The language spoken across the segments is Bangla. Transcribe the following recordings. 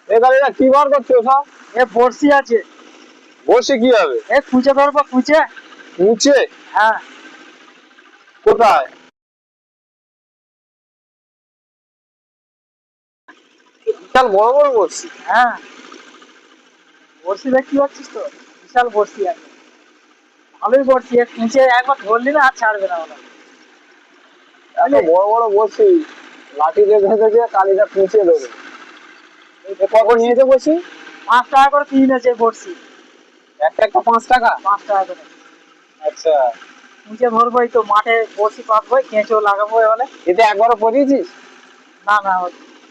এখানে কি বার করছো সব? এ বড়শি আছে। বসে কি হবে? এ কুচে ধরবো, কুচে। নিচে? হ্যাঁ। কোথায়? বিশাল বড় বড় বসছি। হ্যাঁ, বড়শি দেখতে পাচ্ছিস তো, বিশাল বড়শি আছে। ভালোই বড়শি, কুচে একবার ধরলি না আর ছাড়বে না ওরা। এত বড় বড় বসছি, লাঠি দিয়ে ভেঙেছে, কালিটা কুচে ধরে। কত নিয়েছে বসি? 5 টাকা করে কিনেছে বড়শি। একটা একটা 5 টাকা? 5 টাকা করে। আচ্ছা। কুচে ধরবো, এই তো মাঠে বড়শি পাতবো, কেঁচো লাগাবো এবারে। এতে একবারও পরিয়েছিস? না না,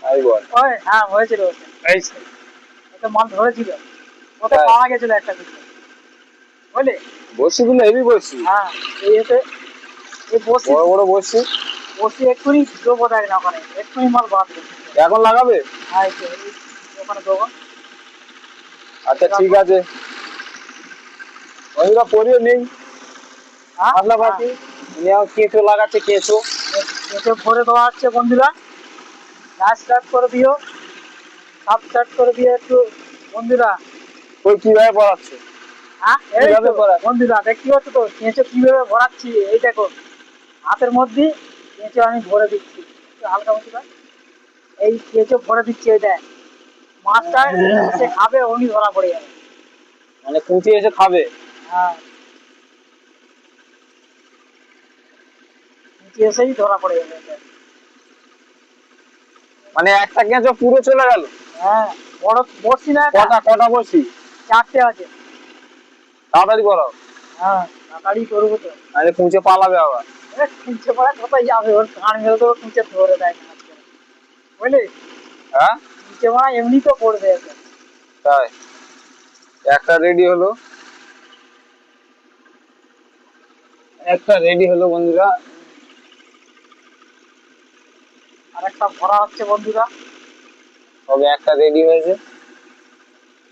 তাই বল। ওই হ্যাঁ হয়েছিল। এই ওটা মাছ ধরেছিল, ওটা তাই? পাওয়া গেছিল একটা কিছু, বুঝলি? বসিগুলো হেভি বসছি। হ্যাঁ, এই এতে এই বড়শি, বড় বড় বসছি। বড়শি এক্ষুনি দেবো, দেখ না ওখানে, এক্ষুনি মাল বাঁধবে। এখন লাগাবে? হ্যাঁ, এই তো, ওখানে দেবো। আচ্ছা ঠিক আছে, ওইগুলো পরিয়ে নেই। হ্যাঁ, আসলা পাচ্ছি কেঁচো লাগাচ্ছে, কেঁচো। কেঁচো ভরে দেওয়া হচ্ছে বন্ধুরা। লাইক স্টার্ট করে দিও, সাবস্ক্রাইব করে দিও একটু বন্ধুরা। ওই কিভাবে পড়াচ্ছে? হ্যাঁ, এই কিভাবে তো করা? বন্ধুরা দেখতে পাচ্ছ তো কেঁচো কিভাবে ভরাচ্ছি, এই দেখো হাতের মধ্যে কেঁচো আমি ভরে দিচ্ছি, একটু হালকা বন্ধুরা। এই কেঁচো ভরে দিচ্ছি, এই দেখ মাছটা সে খাবে, অমনি ধরা পড়ে যাবে। মানে কুচি এসে খাবে? হ্যাঁ, নিচে এসেই ধরা পড়ে যাবে এটা। মানে একটা কেঁচো পুরো চলে গেল? হ্যাঁ, বড় বড়শি না এটা? কটা কটা বসি? 4টে আছে। তাড়াতাড়ি করো, হ্যাঁ, তাড়াতাড়ি করবো তো। নাহলে কুঁচে পালাবে আবার। কুঁচে পড়া কোথায় যাবে, ওর কান মেরে দেবো, কুঁচে ধরে দেয় না, বুঝলি? হ্যাঁ কুঁচে পড়া এমনি তো পড়বে এটা। তাই, একটা রেডি হলো, একটা রেডি হলো বন্ধুরা। আর একটা ভরা হচ্ছে বন্ধুরা। তবে একটা রেডি হয়েছে।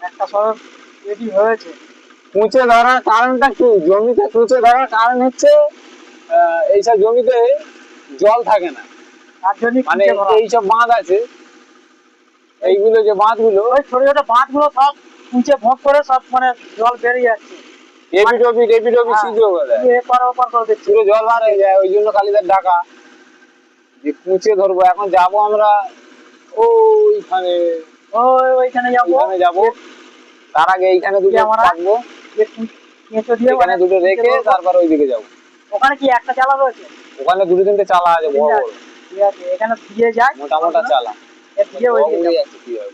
একটা সব রেডি হয়েছে। কুঁচে ধরার কারণটা কি? জমিতে কুঁচে ধরার কারণ হচ্ছে এইসব জমিতে জল থাকে না। তার জন্য মানে কুঁচে ভরা। এইসব বাঁধ আছে, এইগুলো যে বাঁধগুলো, ওই ছোট ছোট বাঁধগুলো সব কুঁচে ভোগ করে সব মানে জল বেরিয়ে যাচ্ছে। এপিটপি টেপিটপি ছিদ্র করে দেয়, এপার ওপার করে দিচ্ছে। পুরো জল বার হয়ে যায়। ওই জন্য কালিদার ডাকা যে কুঁচে ধরবো। এখন যাবো আমরা ওইখানে, ওইখানে যাবো, ওইখানে যাবো। তার আগে এইখানে দুটো থাকবো, কেঁচো দিয়ে এখানে দুটো রেখে তারপর ওইদিকে যাবো। ওখানে কি একটা চালা রয়েছে? ওখানে দুটো তিনটে চালা আছে বড় বড়, ঠিক আছে, এখানে দিয়ে যায় মোটা মোটা চালা। দিয়ে ওইদিকে যাবো। কি হয়